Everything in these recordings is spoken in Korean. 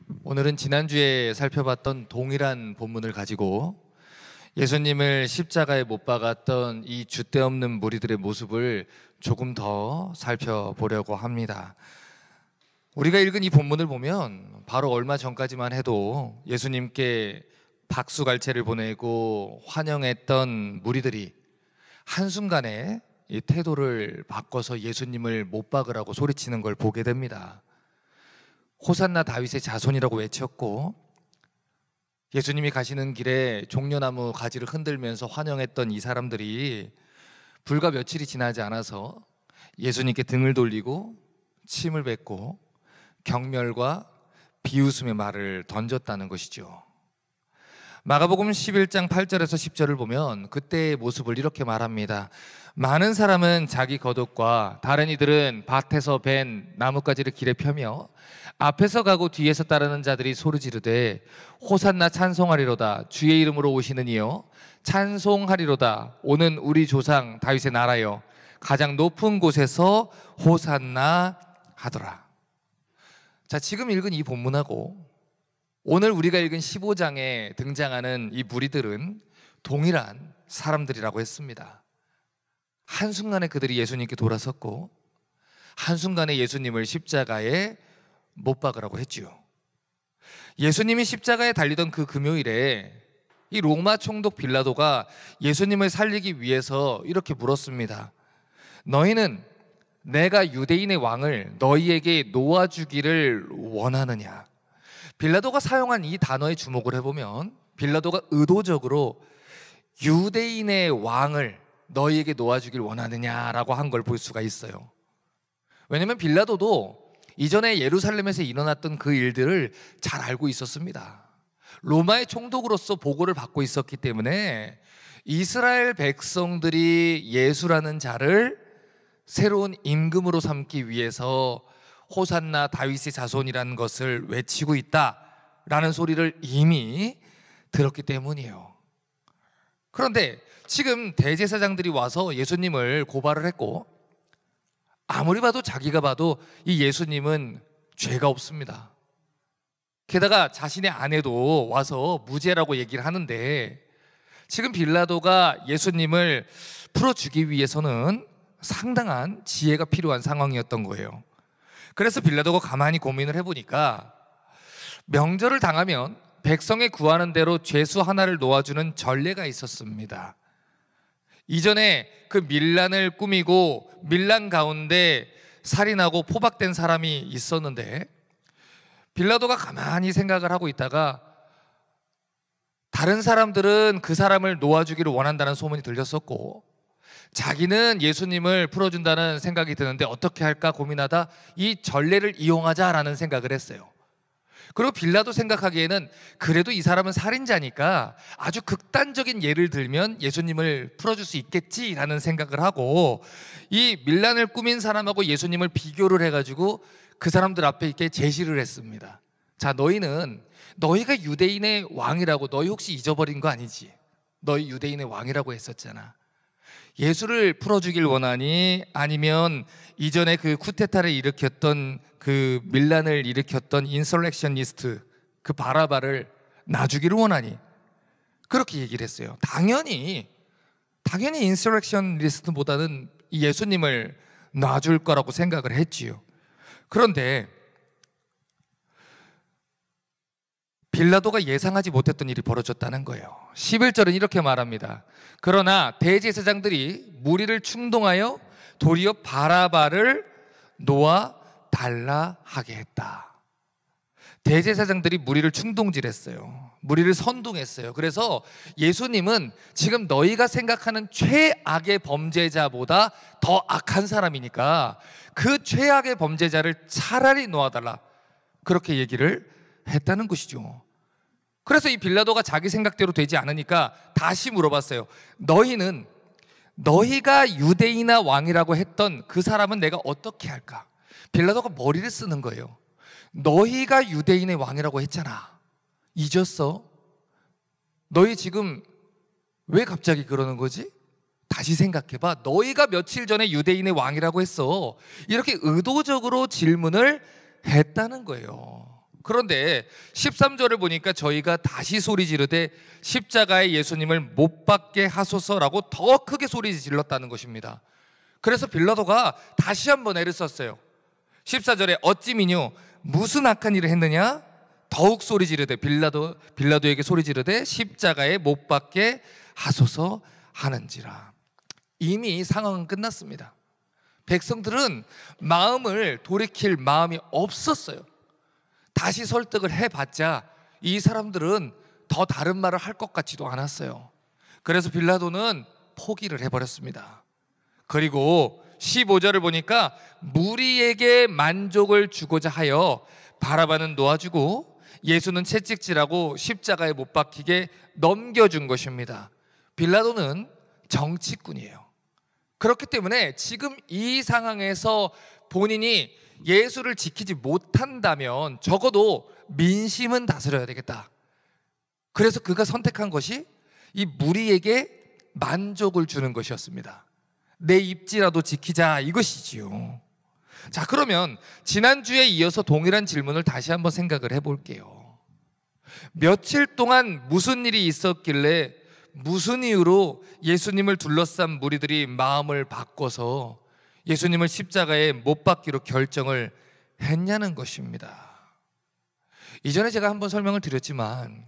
오늘은 지난주에 살펴봤던 동일한 본문을 가지고 예수님을 십자가에 못 박았던 이 줏대없는 무리들의 모습을 조금 더 살펴보려고 합니다. 우리가 읽은 이 본문을 보면 바로 얼마 전까지만 해도 예수님께 박수갈채를 보내고 환영했던 무리들이 한순간에 이 태도를 바꿔서 예수님을 못 박으라고 소리치는 걸 보게 됩니다. 호산나 다윗의 자손이라고 외쳤고, 예수님이 가시는 길에 종려나무 가지를 흔들면서 환영했던 이 사람들이 불과 며칠이 지나지 않아서 예수님께 등을 돌리고 침을 뱉고 경멸과 비웃음의 말을 던졌다는 것이죠. 마가복음 11장 8절에서 10절을 보면 그때의 모습을 이렇게 말합니다. 많은 사람은 자기 겉옷과 다른 이들은 밭에서 벤 나뭇가지를 길에 펴며 앞에서 가고 뒤에서 따르는 자들이 소리 지르되 호산나 찬송하리로다 주의 이름으로 오시는 이여 찬송하리로다 오는 우리 조상 다윗의 나라여 가장 높은 곳에서 호산나 하더라. 자, 지금 읽은 이 본문하고 오늘 우리가 읽은 15장에 등장하는 이 무리들은 동일한 사람들이라고 했습니다. 한순간에 그들이 예수님께 돌아섰고 한순간에 예수님을 십자가에 못 박으라고 했지요. 예수님이 십자가에 달리던 그 금요일에 이 로마 총독 빌라도가 예수님을 살리기 위해서 이렇게 물었습니다. 너희는 내가 유대인의 왕을 너희에게 놓아주기를 원하느냐? 빌라도가 사용한 이 단어에 주목을 해보면 빌라도가 의도적으로 유대인의 왕을 너희에게 놓아주길 원하느냐라고 한 걸 볼 수가 있어요. 왜냐하면 빌라도도 이전에 예루살렘에서 일어났던 그 일들을 잘 알고 있었습니다. 로마의 총독으로서 보고를 받고 있었기 때문에 이스라엘 백성들이 예수라는 자를 새로운 임금으로 삼기 위해서 호산나 다윗의 자손이라는 것을 외치고 있다라는 소리를 이미 들었기 때문이에요. 그런데 지금 대제사장들이 와서 예수님을 고발을 했고 아무리 봐도 자기가 봐도 이 예수님은 죄가 없습니다. 게다가 자신의 아내도 와서 무죄라고 얘기를 하는데 지금 빌라도가 예수님을 풀어주기 위해서는 상당한 지혜가 필요한 상황이었던 거예요. 그래서 빌라도가 가만히 고민을 해보니까 명절을 당하면 백성에 구하는 대로 죄수 하나를 놓아주는 전례가 있었습니다. 이전에 그 밀란을 꾸미고 밀란 가운데 살인하고 포박된 사람이 있었는데 빌라도가 가만히 생각을 하고 있다가 다른 사람들은 그 사람을 놓아주기를 원한다는 소문이 들렸었고 자기는 예수님을 풀어준다는 생각이 드는데 어떻게 할까 고민하다 이 전례를 이용하자라는 생각을 했어요. 그리고 빌라도 생각하기에는 그래도 이 사람은 살인자니까 아주 극단적인 예를 들면 예수님을 풀어줄 수 있겠지라는 생각을 하고 이 밀란을 꾸민 사람하고 예수님을 비교를 해가지고 그 사람들 앞에 이렇게 제시를 했습니다. 자, 너희가 유대인의 왕이라고 너희 혹시 잊어버린 거 아니지? 너희 유대인의 왕이라고 했었잖아. 예수를 풀어주길 원하니 아니면 이전에 그 쿠데타를 일으켰던 그 밀란을 일으켰던 인설렉셔니스트 그 바라바를 놔주기를 원하니? 그렇게 얘기를 했어요. 당연히 인설렉셔니스트보다는 예수님을 놔줄 거라고 생각을 했지요. 그런데 빌라도가 예상하지 못했던 일이 벌어졌다는 거예요. 11절은 이렇게 말합니다. 그러나 대제사장들이 무리를 충동하여 도리어 바라바를 놓아 달라 하게 했다. 대제사장들이 무리를 충동질했어요. 무리를 선동했어요. 그래서 예수님은 지금 너희가 생각하는 최악의 범죄자보다 더 악한 사람이니까 그 최악의 범죄자를 차라리 놓아달라 그렇게 얘기를 했다는 것이죠. 그래서 이 빌라도가 자기 생각대로 되지 않으니까 다시 물어봤어요. 너희가 유대인의 왕이라고 했던 그 사람은 내가 어떻게 할까? 빌라도가 머리를 쓰는 거예요. 너희가 유대인의 왕이라고 했잖아. 잊었어? 너희 지금 왜 갑자기 그러는 거지? 다시 생각해봐. 너희가 며칠 전에 유대인의 왕이라고 했어. 이렇게 의도적으로 질문을 했다는 거예요. 그런데 13절을 보니까 저희가 다시 소리 지르되 십자가에 예수님을 못 박게 하소서라고 더 크게 소리 질렀다는 것입니다. 그래서 빌라도가 다시 한번 애를 썼어요. 14절에 어찌 미뇨 무슨 악한 일을 했느냐? 더욱 소리 지르되 빌라도에게 소리 지르되 십자가에 못 박게 하소서 하는지라. 이미 상황은 끝났습니다. 백성들은 마음을 돌이킬 마음이 없었어요. 다시 설득을 해봤자 이 사람들은 더 다른 말을 할 것 같지도 않았어요. 그래서 빌라도는 포기를 해버렸습니다. 그리고 15절을 보니까 무리에게 만족을 주고자 하여 바라바는 놓아주고 예수는 채찍질하고 십자가에 못 박히게 넘겨준 것입니다. 빌라도는 정치꾼이에요. 그렇기 때문에 지금 이 상황에서 본인이 예수를 지키지 못한다면 적어도 민심은 다스려야 되겠다. 그래서 그가 선택한 것이 이 무리에게 만족을 주는 것이었습니다. 내 입지라도 지키자 이것이지요. 자, 그러면 지난주에 이어서 동일한 질문을 다시 한번 생각을 해볼게요. 며칠 동안 무슨 일이 있었길래 무슨 이유로 예수님을 둘러싼 무리들이 마음을 바꿔서 예수님을 십자가에 못 박기로 결정을 했냐는 것입니다. 이전에 제가 한번 설명을 드렸지만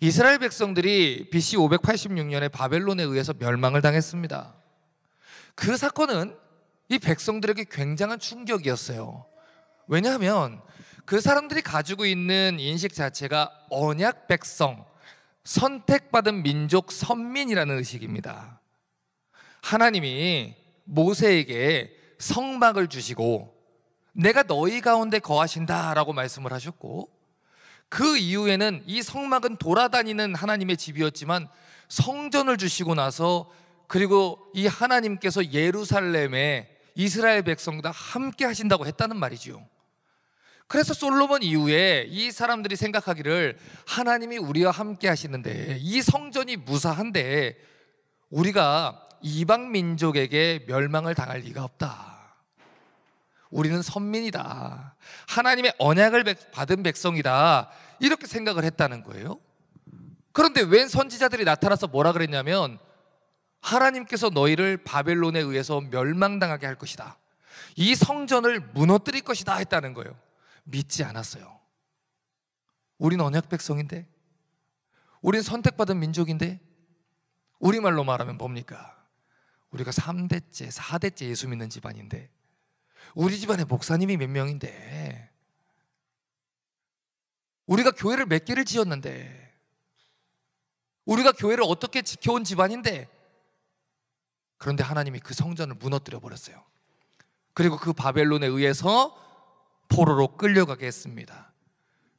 이스라엘 백성들이 BC 586년에 바벨론에 의해서 멸망을 당했습니다. 그 사건은 이 백성들에게 굉장한 충격이었어요. 왜냐하면 그 사람들이 가지고 있는 인식 자체가 언약 백성, 선택받은 민족, 선민이라는 의식입니다. 하나님이 모세에게 성막을 주시고 내가 너희 가운데 거하신다라고 말씀을 하셨고, 그 이후에는 이 성막은 돌아다니는 하나님의 집이었지만 성전을 주시고 나서 그리고 이 하나님께서 예루살렘에 이스라엘 백성과 함께 하신다고 했다는 말이죠. 그래서 솔로몬 이후에 이 사람들이 생각하기를 하나님이 우리와 함께 하시는데 이 성전이 무사한데 우리가 이방 민족에게 멸망을 당할 리가 없다. 우리는 선민이다. 하나님의 언약을 받은 백성이다. 이렇게 생각을 했다는 거예요. 그런데 웬 선지자들이 나타나서 뭐라 그랬냐면 하나님께서 너희를 바벨론에 의해서 멸망당하게 할 것이다. 이 성전을 무너뜨릴 것이다 했다는 거예요. 믿지 않았어요. 우린 언약 백성인데, 우린 선택받은 민족인데, 우리말로 말하면 뭡니까? 우리가 3대째, 4대째 예수 믿는 집안인데, 우리 집안에 목사님이 몇 명인데, 우리가 교회를 몇 개를 지었는데, 우리가 교회를 어떻게 지켜온 집안인데, 그런데 하나님이 그 성전을 무너뜨려 버렸어요. 그리고 그 바벨론에 의해서 포로로 끌려가게 했습니다.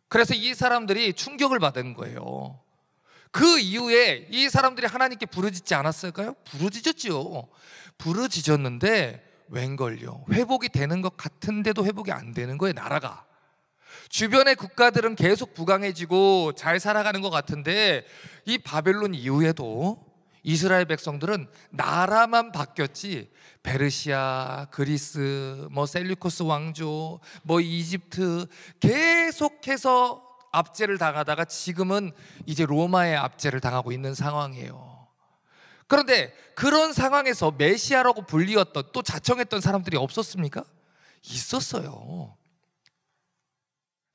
그래서 이 사람들이 충격을 받은 거예요. 그 이후에 이 사람들이 하나님께 부르짖지 않았을까요? 부르짖었지요. 부르짖었는데 웬걸요? 회복이 되는 것 같은데도 회복이 안 되는 거예요, 나라가. 주변의 국가들은 계속 부강해지고 잘 살아가는 것 같은데 이 바벨론 이후에도 이스라엘 백성들은 나라만 바뀌었지 페르시아, 그리스, 셀류코스 왕조, 이집트 계속해서 압제를 당하다가 지금은 이제 로마의 압제를 당하고 있는 상황이에요. 그런데 그런 상황에서 메시아라고 불리었던, 또 자청했던 사람들이 없었습니까? 있었어요.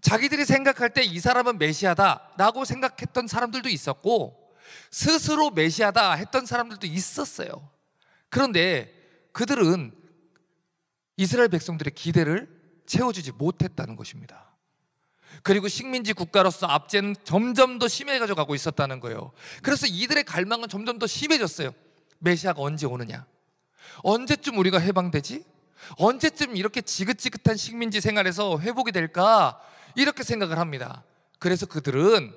자기들이 생각할 때 이 사람은 메시아다라고 생각했던 사람들도 있었고 스스로 메시아다 했던 사람들도 있었어요. 그런데 그들은 이스라엘 백성들의 기대를 채워주지 못했다는 것입니다. 그리고 식민지 국가로서 압제는 점점 더 심해져 가고 있었다는 거예요. 그래서 이들의 갈망은 점점 더 심해졌어요. 메시아가 언제 오느냐? 언제쯤 우리가 해방되지? 언제쯤 이렇게 지긋지긋한 식민지 생활에서 회복이 될까? 이렇게 생각을 합니다. 그래서 그들은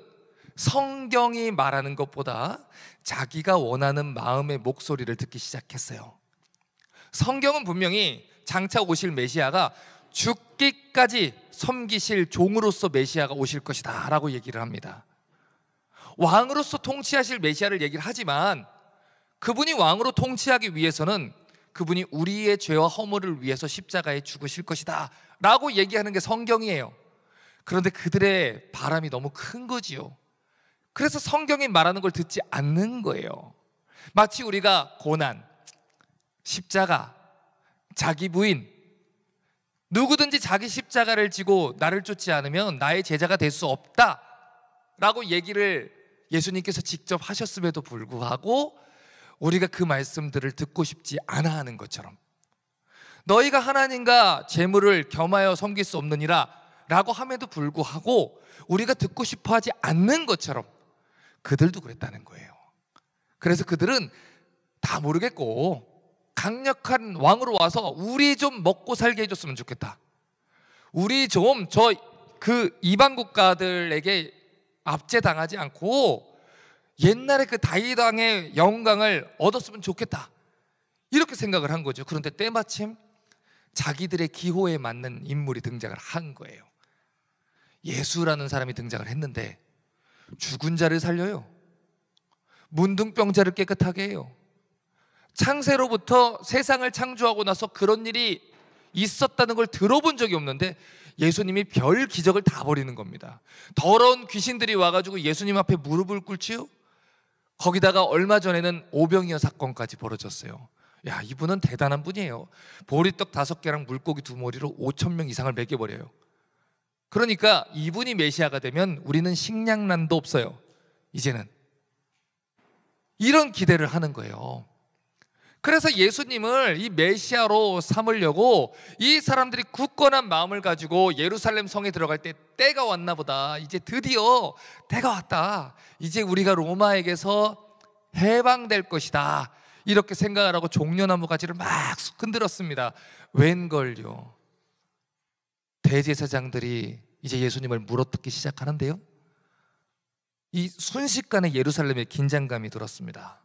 성경이 말하는 것보다 자기가 원하는 마음의 목소리를 듣기 시작했어요. 성경은 분명히 장차 오실 메시아가 죽기까지 섬기실 종으로서 메시아가 오실 것이다 라고 얘기를 합니다. 왕으로서 통치하실 메시아를 얘기를 하지만 그분이 왕으로 통치하기 위해서는 그분이 우리의 죄와 허물을 위해서 십자가에 죽으실 것이다 라고 얘기하는 게 성경이에요. 그런데 그들의 바람이 너무 큰 거지요. 그래서 성경이 말하는 걸 듣지 않는 거예요. 마치 우리가 고난, 십자가, 자기 부인, 누구든지 자기 십자가를 지고 나를 쫓지 않으면 나의 제자가 될 수 없다 라고 얘기를 예수님께서 직접 하셨음에도 불구하고 우리가 그 말씀들을 듣고 싶지 않아 하는 것처럼, 너희가 하나님과 재물을 겸하여 섬길 수 없느니라 라고 함에도 불구하고 우리가 듣고 싶어 하지 않는 것처럼 그들도 그랬다는 거예요. 그래서 그들은 다 모르겠고 강력한 왕으로 와서 우리 좀 먹고 살게 해줬으면 좋겠다, 우리 좀 그 이방 국가들에게 압제당하지 않고 옛날에 그 다윗 왕의 영광을 얻었으면 좋겠다, 이렇게 생각을 한 거죠. 그런데 때마침 자기들의 기호에 맞는 인물이 등장을 한 거예요. 예수라는 사람이 등장을 했는데 죽은 자를 살려요. 문둥병자를 깨끗하게 해요. 창세로부터 세상을 창조하고 나서 그런 일이 있었다는 걸 들어본 적이 없는데 예수님이 별 기적을 다 벌이는 겁니다. 더러운 귀신들이 와가지고 예수님 앞에 무릎을 꿇지요. 거기다가 얼마 전에는 오병이어 사건까지 벌어졌어요. 야, 이분은 대단한 분이에요. 보리떡 5개랑 물고기 2마리로 5,000명 이상을 먹여버려요. 그러니까 이분이 메시아가 되면 우리는 식량난도 없어요. 이제는 이런 기대를 하는 거예요. 그래서 예수님을 이 메시아로 삼으려고 이 사람들이 굳건한 마음을 가지고 예루살렘 성에 들어갈 때 때가 왔나 보다, 이제 드디어 때가 왔다, 이제 우리가 로마에게서 해방될 것이다, 이렇게 생각을 하고 종려나무 가지를 막 흔들었습니다. 웬걸요, 대제사장들이 이제 예수님을 물어뜯기 시작하는데요, 이 순식간에 예루살렘에 긴장감이 들었습니다.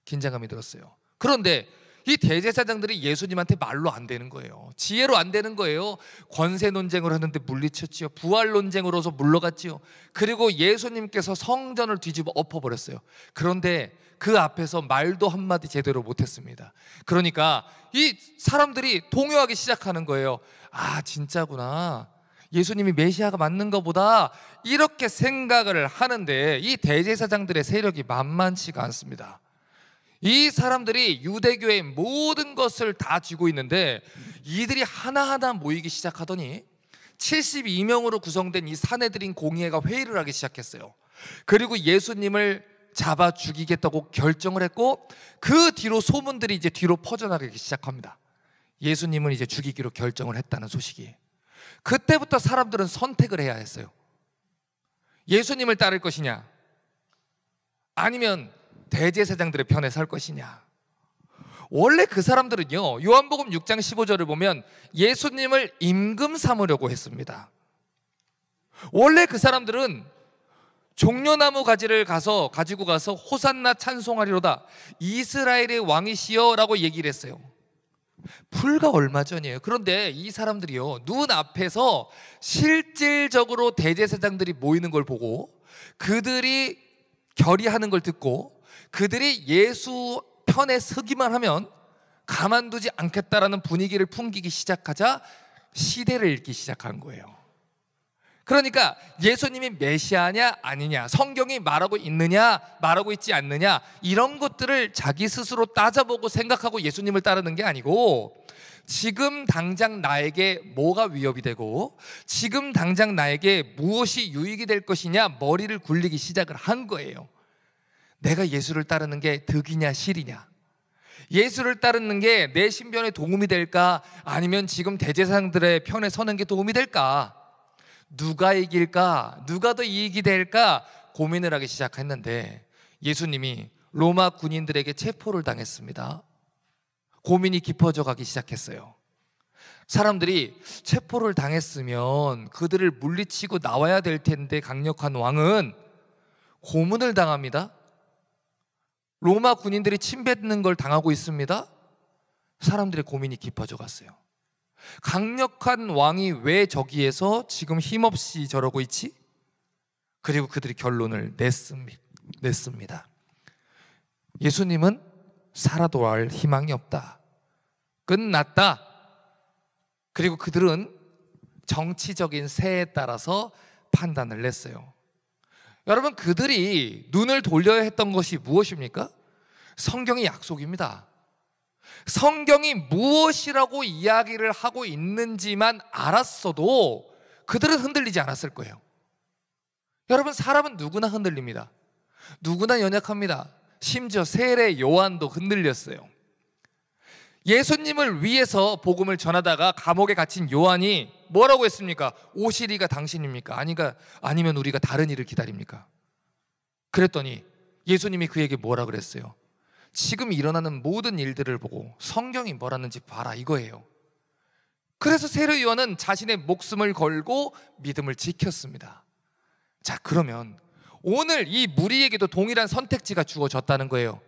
긴장감이 들었어요. 그런데 이 대제사장들이 예수님한테 말로 안 되는 거예요. 지혜로 안 되는 거예요. 권세 논쟁을 하는데 물리쳤지요. 부활 논쟁으로서 물러갔지요. 그리고 예수님께서 성전을 뒤집어 엎어버렸어요. 그런데 그 앞에서 말도 한마디 제대로 못했습니다. 그러니까 이 사람들이 동요하기 시작하는 거예요. 아, 진짜구나, 예수님이 메시아가 맞는 것보다, 이렇게 생각을 하는데 이 대제사장들의 세력이 만만치가 않습니다. 이 사람들이 유대교의 모든 것을 다 쥐고 있는데 이들이 하나하나 모이기 시작하더니 72명으로 구성된 이 사내들인 공의회가 회의를 하기 시작했어요. 그리고 예수님을 잡아 죽이겠다고 결정을 했고, 그 뒤로 소문들이 이제 뒤로 퍼져나가기 시작합니다. 예수님을 이제 죽이기로 결정을 했다는 소식이. 그때부터 사람들은 선택을 해야 했어요. 예수님을 따를 것이냐, 아니면 대제사장들의 편에 설 것이냐. 원래 그 사람들은요, 요한복음 6장 15절을 보면 예수님을 임금 삼으려고 했습니다. 원래 그 사람들은 종려나무 가지를 가지고 가서 호산나 찬송하리로다, 이스라엘의 왕이시여 라고 얘기를 했어요. 불과 얼마 전이에요. 그런데 이 사람들이요, 눈앞에서 실질적으로 대제사장들이 모이는 걸 보고, 그들이 결의하는 걸 듣고, 그들이 예수 편에 서기만 하면 가만두지 않겠다라는 분위기를 풍기기 시작하자 시대를 읽기 시작한 거예요. 그러니까 예수님이 메시아냐 아니냐, 성경이 말하고 있느냐 말하고 있지 않느냐, 이런 것들을 자기 스스로 따져보고 생각하고 예수님을 따르는 게 아니고, 지금 당장 나에게 뭐가 위협이 되고 지금 당장 나에게 무엇이 유익이 될 것이냐 머리를 굴리기 시작을 한 거예요. 내가 예수를 따르는 게 득이냐 실이냐, 예수를 따르는 게 내 신변에 도움이 될까, 아니면 지금 대제사장들의 편에 서는 게 도움이 될까, 누가 이길까, 누가 더 이익이 될까 고민을 하기 시작했는데 예수님이 로마 군인들에게 체포를 당했습니다. 고민이 깊어져 가기 시작했어요. 사람들이 체포를 당했으면 그들을 물리치고 나와야 될 텐데 강력한 왕은 고문을 당합니다. 로마 군인들이 침뱉는 걸 당하고 있습니다. 사람들의 고민이 깊어져 갔어요. 강력한 왕이 왜 저기에서 지금 힘없이 저러고 있지? 그리고 그들이 결론을 냈습니다. 예수님은 살아도 할 희망이 없다, 끝났다. 그리고 그들은 정치적인 세에 따라서 판단을 냈어요. 여러분, 그들이 눈을 돌려야 했던 것이 무엇입니까? 성경의 약속입니다. 성경이 무엇이라고 이야기를 하고 있는지만 알았어도 그들은 흔들리지 않았을 거예요. 여러분, 사람은 누구나 흔들립니다. 누구나 연약합니다. 심지어 세례 요한도 흔들렸어요. 예수님을 위해서 복음을 전하다가 감옥에 갇힌 요한이 뭐라고 했습니까? 오시리가 당신입니까? 아니면 우리가 다른 일을 기다립니까? 그랬더니 예수님이 그에게 뭐라 그랬어요? 지금 일어나는 모든 일들을 보고 성경이 뭐라는지 봐라, 이거예요. 그래서 세례 요한은 자신의 목숨을 걸고 믿음을 지켰습니다. 자, 그러면 오늘 이 무리에게도 동일한 선택지가 주어졌다는 거예요.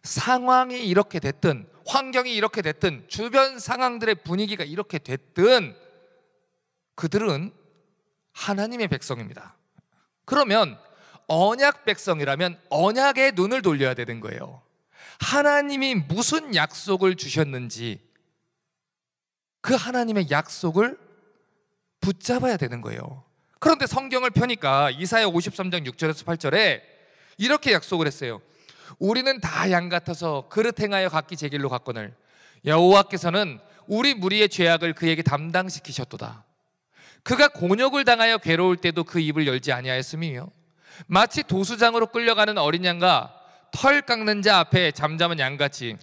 상황이 이렇게 됐든 환경이 이렇게 됐든 주변 상황들의 분위기가 이렇게 됐든 그들은 하나님의 백성입니다. 그러면 언약 백성이라면 언약의 눈을 돌려야 되는 거예요. 하나님이 무슨 약속을 주셨는지 그 하나님의 약속을 붙잡아야 되는 거예요. 그런데 성경을 펴니까 이사야 53장 6절에서 8절에 이렇게 약속을 했어요. 우리는 다 양 같아서 그릇 행하여 각기 제 길로 갔거늘 여호와께서는 우리 무리의 죄악을 그에게 담당시키셨도다. 그가 곤욕을 당하여 괴로울 때도 그 입을 열지 아니하였으며 마치 도수장으로 끌려가는 어린 양과 털 깎는 자 앞에 잠잠한 양같이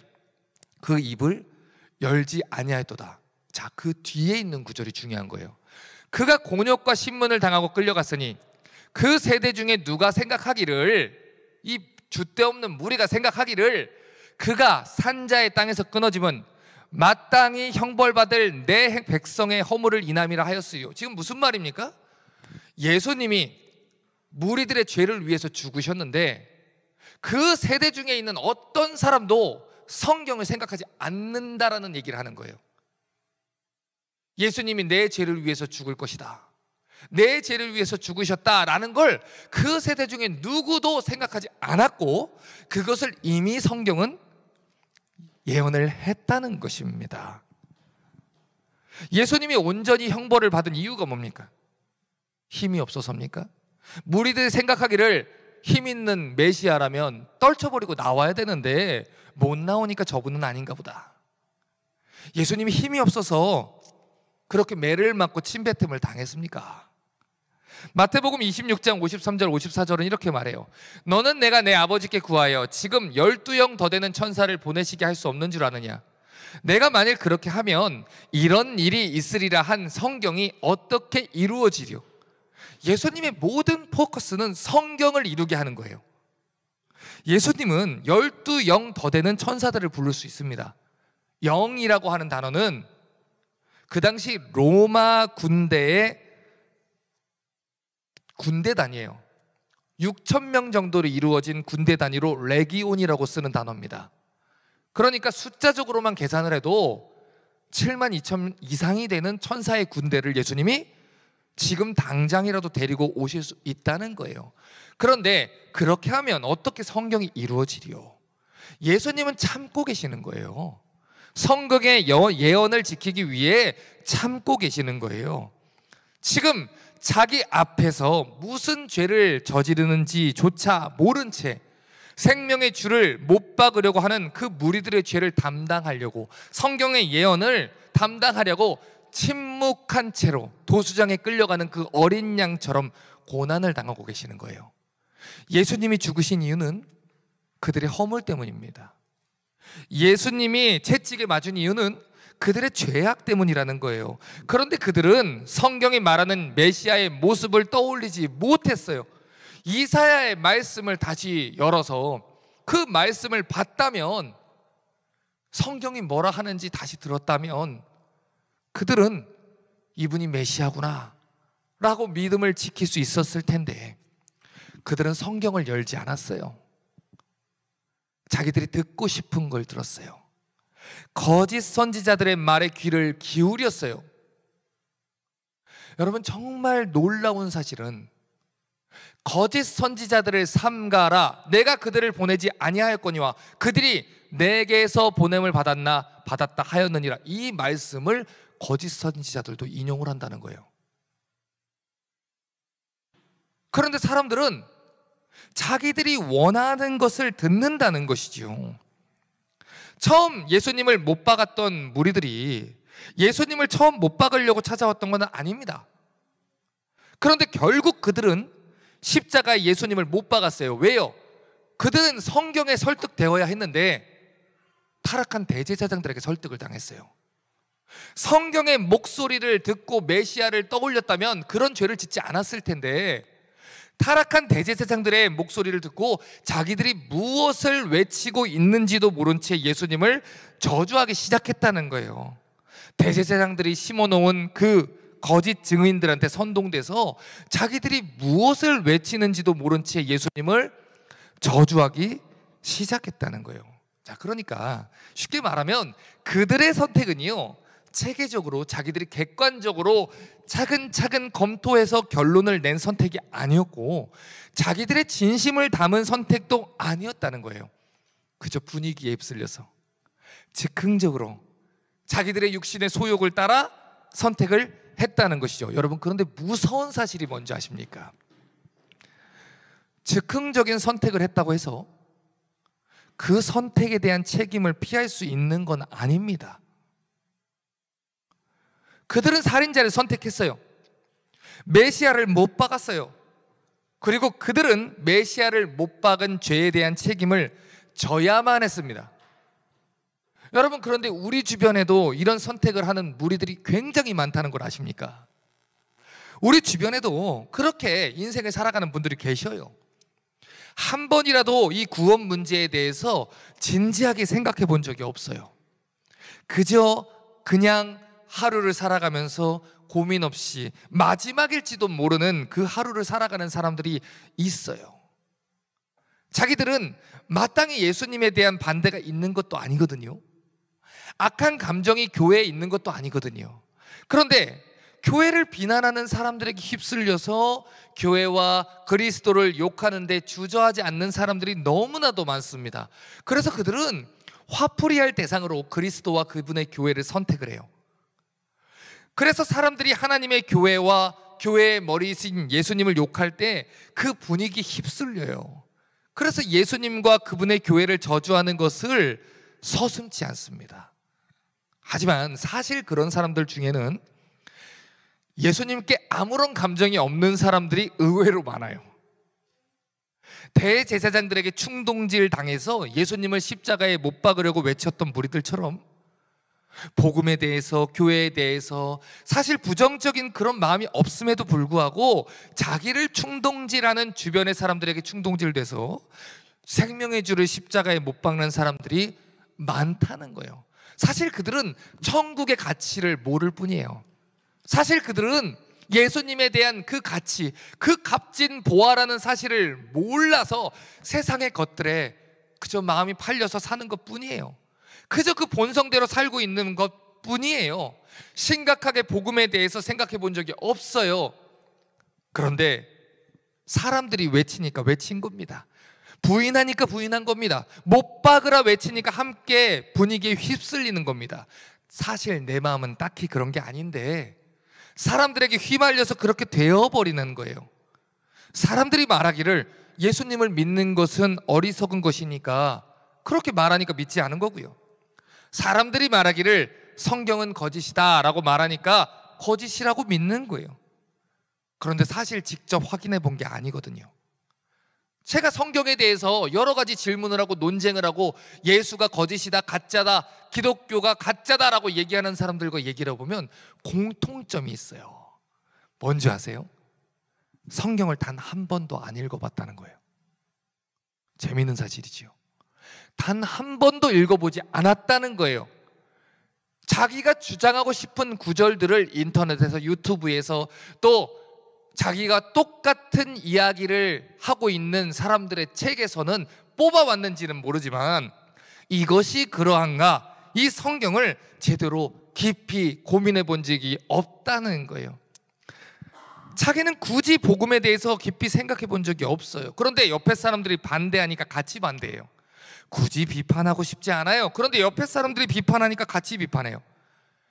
그 입을 열지 아니하였도다. 자, 그 뒤에 있는 구절이 중요한 거예요. 그가 곤욕과 신문을 당하고 끌려갔으니 그 세대 중에 누가 생각하기를, 이 줏대 없는 무리가 생각하기를 그가 산자의 땅에서 끊어짐은 마땅히 형벌받을 내 백성의 허물을 인함이라 하였으요. 지금 무슨 말입니까? 예수님이 무리들의 죄를 위해서 죽으셨는데 그 세대 중에 있는 어떤 사람도 성경을 생각하지 않는다라는 얘기를 하는 거예요. 예수님이 내 죄를 위해서 죽을 것이다, 내 죄를 위해서 죽으셨다라는 걸 그 세대 중에 누구도 생각하지 않았고 그것을 이미 성경은 예언을 했다는 것입니다. 예수님이 온전히 형벌을 받은 이유가 뭡니까? 힘이 없어서입니까? 무리들이 생각하기를 힘 있는 메시아라면 떨쳐버리고 나와야 되는데 못 나오니까 저분은 아닌가 보다. 예수님이 힘이 없어서 그렇게 매를 맞고 침뱉음을 당했습니까? 마태복음 26장 53절 54절은 이렇게 말해요. 너는 내가 내 아버지께 구하여 지금 12영 더 되는 천사를 보내시게 할 수 없는 줄 아느냐? 내가 만일 그렇게 하면 이런 일이 있으리라 한 성경이 어떻게 이루어지려? 예수님의 모든 포커스는 성경을 이루게 하는 거예요. 예수님은 12영 더 되는 천사들을 부를 수 있습니다. 영이라고 하는 단어는 그 당시 로마 군대의 군대 단위예요. 6,000명 정도로 이루어진 군대 단위로 레기온이라고 쓰는 단어입니다. 그러니까 숫자적으로만 계산을 해도 72,000 이상이 되는 천사의 군대를 예수님이 지금 당장이라도 데리고 오실 수 있다는 거예요. 그런데 그렇게 하면 어떻게 성경이 이루어지리요? 예수님은 참고 계시는 거예요. 성경의 예언을 지키기 위해 참고 계시는 거예요. 지금 자기 앞에서 무슨 죄를 저지르는지조차 모른 채 생명의 주를 못 박으려고 하는 그 무리들의 죄를 담당하려고, 성경의 예언을 담당하려고 침묵한 채로 도수장에 끌려가는 그 어린 양처럼 고난을 당하고 계시는 거예요. 예수님이 죽으신 이유는 그들의 허물 때문입니다. 예수님이 채찍에 맞은 이유는 그들의 죄악 때문이라는 거예요. 그런데 그들은 성경이 말하는 메시아의 모습을 떠올리지 못했어요. 이사야의 말씀을 다시 열어서 그 말씀을 봤다면, 성경이 뭐라 하는지 다시 들었다면 그들은 이분이 메시아구나 라고 믿음을 지킬 수 있었을 텐데 그들은 성경을 열지 않았어요. 자기들이 듣고 싶은 걸 들었어요. 거짓 선지자들의 말에 귀를 기울였어요. 여러분, 정말 놀라운 사실은 거짓 선지자들을 삼가라, 내가 그들을 보내지 아니하였거니와 그들이 내게서 보냄을 받았다 하였느니라, 이 말씀을 거짓 선지자들도 인용을 한다는 거예요. 그런데 사람들은 자기들이 원하는 것을 듣는다는 것이지요. 처음 예수님을 못 박았던 무리들이 예수님을 처음 못 박으려고 찾아왔던 건 아닙니다. 그런데 결국 그들은 십자가에 예수님을 못 박았어요. 왜요? 그들은 성경에 설득되어야 했는데 타락한 대제사장들에게 설득을 당했어요. 성경의 목소리를 듣고 메시아를 떠올렸다면 그런 죄를 짓지 않았을 텐데, 타락한 대제사장들의 목소리를 듣고 자기들이 무엇을 외치고 있는지도 모른 채 예수님을 저주하기 시작했다는 거예요. 대제사장들이 심어놓은 그 거짓 증인들한테 선동돼서 자기들이 무엇을 외치는지도 모른 채 예수님을 저주하기 시작했다는 거예요. 자, 그러니까 쉽게 말하면 그들의 선택은요, 체계적으로 자기들이 객관적으로 차근차근 검토해서 결론을 낸 선택이 아니었고, 자기들의 진심을 담은 선택도 아니었다는 거예요. 그저 분위기에 휩쓸려서 즉흥적으로 자기들의 육신의 소욕을 따라 선택을 했다는 것이죠. 여러분, 그런데 무서운 사실이 뭔지 아십니까? 즉흥적인 선택을 했다고 해서 그 선택에 대한 책임을 피할 수 있는 건 아닙니다. 그들은 살인자를 선택했어요. 메시아를 못 박았어요. 그리고 그들은 메시아를 못 박은 죄에 대한 책임을 져야만 했습니다. 여러분, 그런데 우리 주변에도 이런 선택을 하는 무리들이 굉장히 많다는 걸 아십니까? 우리 주변에도 그렇게 인생을 살아가는 분들이 계셔요. 한 번이라도 이 구원 문제에 대해서 진지하게 생각해 본 적이 없어요. 그저 그냥 하루를 살아가면서 고민 없이 마지막일지도 모르는 그 하루를 살아가는 사람들이 있어요. 자기들은 마땅히 예수님에 대한 반대가 있는 것도 아니거든요. 악한 감정이 교회에 있는 것도 아니거든요. 그런데 교회를 비난하는 사람들에게 휩쓸려서 교회와 그리스도를 욕하는데 주저하지 않는 사람들이 너무나도 많습니다. 그래서 그들은 화풀이할 대상으로 그리스도와 그분의 교회를 선택을 해요. 그래서 사람들이 하나님의 교회와 교회의 머리이신 예수님을 욕할 때 그 분위기 휩쓸려요. 그래서 예수님과 그분의 교회를 저주하는 것을 서슴지 않습니다. 하지만 사실 그런 사람들 중에는 예수님께 아무런 감정이 없는 사람들이 의외로 많아요. 대제사장들에게 충동질 당해서 예수님을 십자가에 못 박으려고 외쳤던 무리들처럼 복음에 대해서, 교회에 대해서 사실 부정적인 그런 마음이 없음에도 불구하고 자기를 충동질하는 주변의 사람들에게 충동질돼서 생명의 주를 십자가에 못 박는 사람들이 많다는 거예요. 사실 그들은 천국의 가치를 모를 뿐이에요. 사실 그들은 예수님에 대한 그 가치, 그 값진 보화라는 사실을 몰라서 세상의 것들에 그저 마음이 팔려서 사는 것 뿐이에요. 그저 그 본성대로 살고 있는 것 뿐이에요. 심각하게 복음에 대해서 생각해 본 적이 없어요. 그런데 사람들이 외치니까 외친 겁니다. 부인하니까 부인한 겁니다. 못 박으라 외치니까 함께 분위기에 휩쓸리는 겁니다. 사실 내 마음은 딱히 그런 게 아닌데 사람들에게 휘말려서 그렇게 되어버리는 거예요. 사람들이 말하기를 예수님을 믿는 것은 어리석은 것이니까 그렇게 말하니까 믿지 않은 거고요. 사람들이 말하기를 성경은 거짓이다 라고 말하니까 거짓이라고 믿는 거예요. 그런데 사실 직접 확인해 본 게 아니거든요. 제가 성경에 대해서 여러 가지 질문을 하고 논쟁을 하고 예수가 거짓이다, 가짜다, 기독교가 가짜다라고 얘기하는 사람들과 얘기를 해보면 공통점이 있어요. 뭔지 아세요? 성경을 단 한 번도 안 읽어봤다는 거예요. 재미있는 사실이지요. 단 한 번도 읽어보지 않았다는 거예요. 자기가 주장하고 싶은 구절들을 인터넷에서, 유튜브에서, 또 자기가 똑같은 이야기를 하고 있는 사람들의 책에서는 뽑아왔는지는 모르지만 이것이 그러한가, 이 성경을 제대로 깊이 고민해 본 적이 없다는 거예요. 자기는 굳이 복음에 대해서 깊이 생각해 본 적이 없어요. 그런데 옆에 사람들이 반대하니까 같이 반대해요. 굳이 비판하고 싶지 않아요. 그런데 옆에 사람들이 비판하니까 같이 비판해요.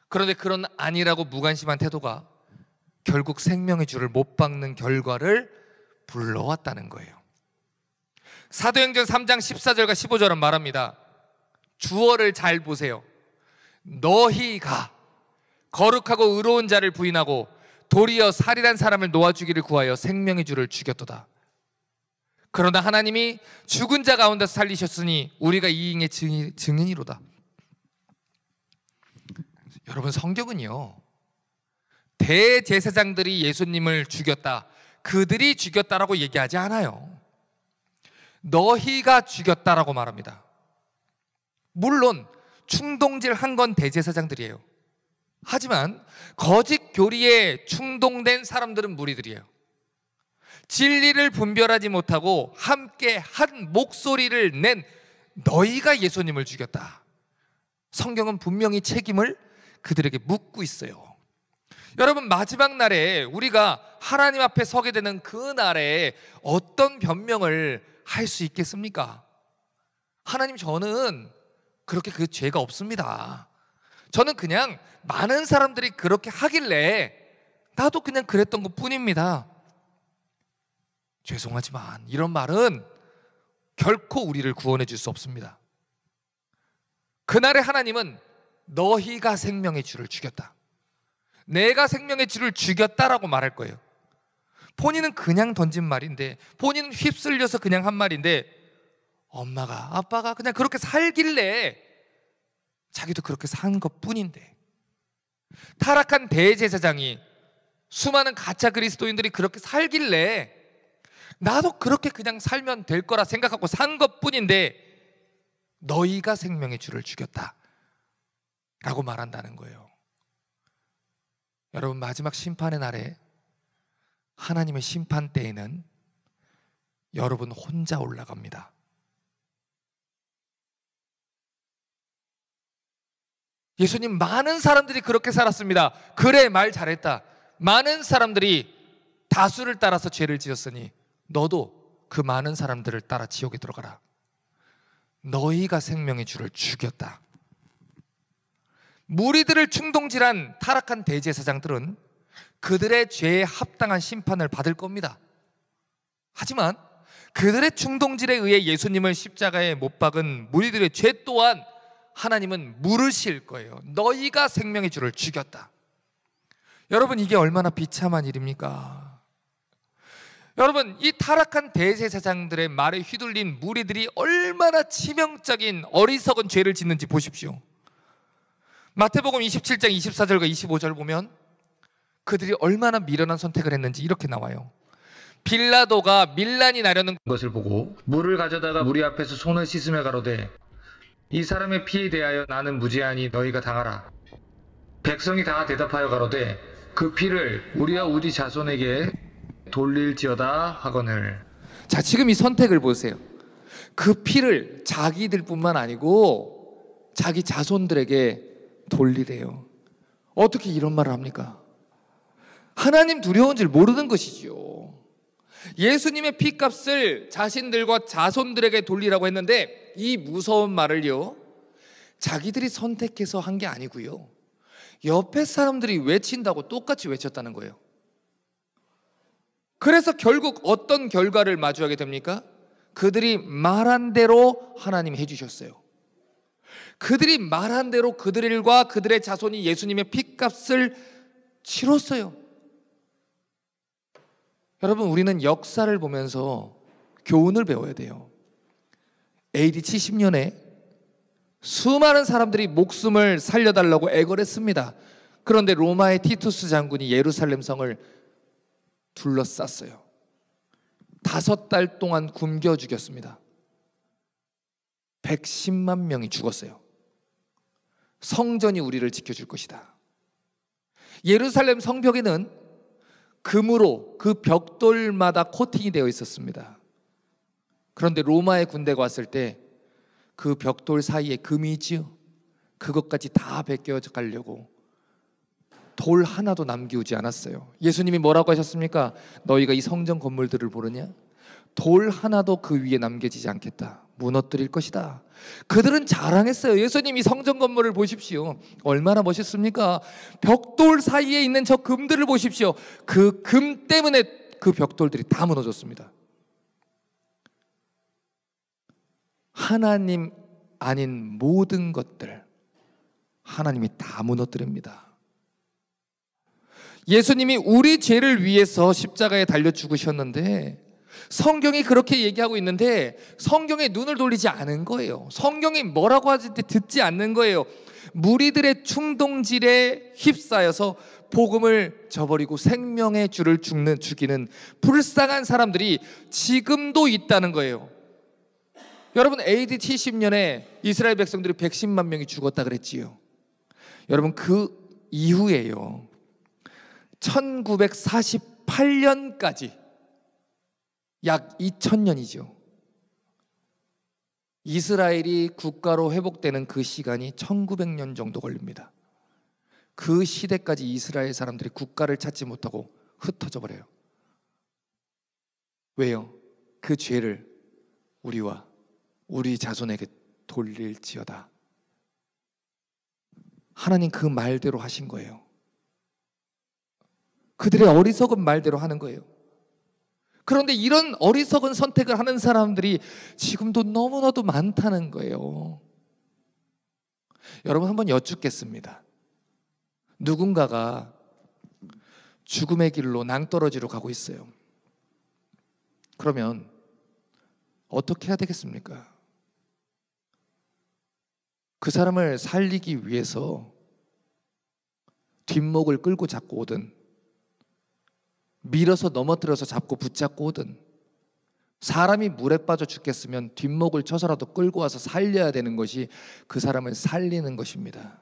그런데 그런 아니라고 무관심한 태도가 결국 생명의 줄을 못 박는 결과를 불러왔다는 거예요. 사도행전 3장 14절과 15절은 말합니다. 주어를 잘 보세요. 너희가 거룩하고 의로운 자를 부인하고 도리어 살인한 사람을 놓아주기를 구하여 생명의 줄을 죽였도다. 그러나 하나님이 죽은 자 가운데서 살리셨으니 우리가 이 일의 증인이로다. 여러분, 성경은요, 대제사장들이 예수님을 죽였다, 그들이 죽였다라고 얘기하지 않아요. 너희가 죽였다라고 말합니다. 물론 충동질한 건 대제사장들이에요. 하지만 거짓 교리에 충동된 사람들은 무리들이에요. 진리를 분별하지 못하고 함께 한 목소리를 낸 너희가 예수님을 죽였다. 성경은 분명히 책임을 그들에게 묻고 있어요. 여러분, 마지막 날에 우리가 하나님 앞에 서게 되는 그 날에 어떤 변명을 할 수 있겠습니까? 하나님, 저는 그렇게 그 죄가 없습니다. 저는 그냥 많은 사람들이 그렇게 하길래 나도 그냥 그랬던 것 뿐입니다. 죄송하지만 이런 말은 결코 우리를 구원해 줄 수 없습니다. 그날에 하나님은 너희가 생명의 줄을 죽였다, 내가 생명의 줄을 죽였다라고 말할 거예요. 본인은 그냥 던진 말인데, 본인은 휩쓸려서 그냥 한 말인데, 엄마가 아빠가 그냥 그렇게 살길래 자기도 그렇게 산 것뿐인데, 타락한 대제사장이 수많은 가짜 그리스도인들이 그렇게 살길래 나도 그렇게 그냥 살면 될 거라 생각하고 산 것뿐인데 너희가 생명의 줄을 죽였다 라고 말한다는 거예요. 여러분, 마지막 심판의 날에, 하나님의 심판 때에는 여러분 혼자 올라갑니다. 예수님, 많은 사람들이 그렇게 살았습니다. 그래, 말 잘했다. 많은 사람들이 다수를 따라서 죄를 지었으니 너도 그 많은 사람들을 따라 지옥에 들어가라. 너희가 생명의 줄을 죽였다. 무리들을 충동질한 타락한 대제사장들은 그들의 죄에 합당한 심판을 받을 겁니다. 하지만 그들의 충동질에 의해 예수님을 십자가에 못 박은 무리들의 죄 또한 하나님은 물으실 거예요. 너희가 생명의 줄을 죽였다. 여러분, 이게 얼마나 비참한 일입니까? 여러분, 이 타락한 대제사장들의 말에 휘둘린 무리들이 얼마나 치명적인 어리석은 죄를 짓는지 보십시오. 마태복음 27장 24절과 25절 보면 그들이 얼마나 미련한 선택을 했는지 이렇게 나와요. 빌라도가 밀란이 나려는 것을 보고 물을 가져다가 무리 앞에서 손을 씻으며 가로되 이 사람의 피에 대하여 나는 무죄하니 너희가 당하라. 백성이 다 대답하여 가로되 그 피를 우리와 우리 자손에게 돌릴지어다 하거늘. 자, 지금 이 선택을 보세요. 그 피를 자기들뿐만 아니고 자기 자손들에게 돌리래요. 어떻게 이런 말을 합니까? 하나님 두려운 줄 모르는 것이지요. 예수님의 피값을 자신들과 자손들에게 돌리라고 했는데 이 무서운 말을요, 자기들이 선택해서 한 게 아니고요, 옆에 사람들이 외친다고 똑같이 외쳤다는 거예요. 그래서 결국 어떤 결과를 마주하게 됩니까? 그들이 말한 대로 하나님이 해주셨어요. 그들이 말한 대로 그들과 그들의 자손이 예수님의 피값을 치렀어요. 여러분, 우리는 역사를 보면서 교훈을 배워야 돼요. AD 70년에 수많은 사람들이 목숨을 살려달라고 애걸 했습니다. 그런데 로마의 티투스 장군이 예루살렘 성을 둘러쌌어요. 5달 동안 굶겨 죽였습니다. 110만 명이 죽었어요. 성전이 우리를 지켜줄 것이다. 예루살렘 성벽에는 금으로 그 벽돌마다 코팅이 되어 있었습니다. 그런데 로마의 군대가 왔을 때 그 벽돌 사이에 금이 있지요. 그것까지 다 벗겨 가려고 돌 하나도 남기우지 않았어요. 예수님이 뭐라고 하셨습니까? 너희가 이 성전 건물들을 보느냐? 돌 하나도 그 위에 남겨지지 않겠다. 무너뜨릴 것이다. 그들은 자랑했어요. 예수님이 성전 건물을 보십시오. 얼마나 멋있습니까? 벽돌 사이에 있는 저 금들을 보십시오. 그 금 때문에 그 벽돌들이 다 무너졌습니다. 하나님 아닌 모든 것들 하나님이 다 무너뜨립니다. 예수님이 우리 죄를 위해서 십자가에 달려 죽으셨는데 성경이 그렇게 얘기하고 있는데 성경에 눈을 돌리지 않은 거예요. 성경이 뭐라고 하지 듣지 않는 거예요. 무리들의 충동질에 휩싸여서 복음을 저버리고 생명의 줄을 죽이는 불쌍한 사람들이 지금도 있다는 거예요. 여러분, AD 70년에 이스라엘 백성들이 110만 명이 죽었다 그랬지요. 여러분, 그 이후에요, 1948년까지 약 2000년이죠. 이스라엘이 국가로 회복되는 그 시간이 1900년 정도 걸립니다. 그 시대까지 이스라엘 사람들이 국가를 찾지 못하고 흩어져 버려요. 왜요? 그 죄를 우리와 우리 자손에게 돌릴지어다. 하나님 그 말대로 하신 거예요. 그들의 어리석은 말대로 하는 거예요. 그런데 이런 어리석은 선택을 하는 사람들이 지금도 너무나도 많다는 거예요. 여러분, 한번 여쭙겠습니다. 누군가가 죽음의 길로 낭떠러지로 가고 있어요. 그러면 어떻게 해야 되겠습니까? 그 사람을 살리기 위해서 뒷목을 끌고 잡고 오든, 밀어서 넘어뜨려서 잡고 붙잡고 오든, 사람이 물에 빠져 죽겠으면 뒷목을 쳐서라도 끌고 와서 살려야 되는 것이 그 사람을 살리는 것입니다.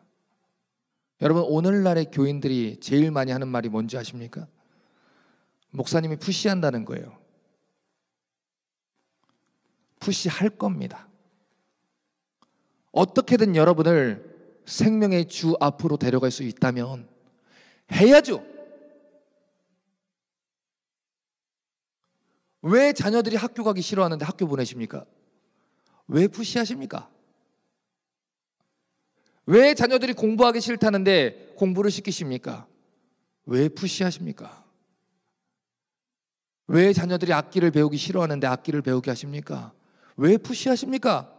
여러분, 오늘날의 교인들이 제일 많이 하는 말이 뭔지 아십니까? 목사님이 푸시한다는 거예요. 푸시할 겁니다. 어떻게든 여러분을 생명의 주 앞으로 데려갈 수 있다면 해야죠. 왜 자녀들이 학교 가기 싫어하는데 학교 보내십니까? 왜 푸시하십니까? 왜 자녀들이 공부하기 싫다는데 공부를 시키십니까? 왜 푸시하십니까? 왜 자녀들이 악기를 배우기 싫어하는데 악기를 배우게 하십니까? 왜 푸시하십니까?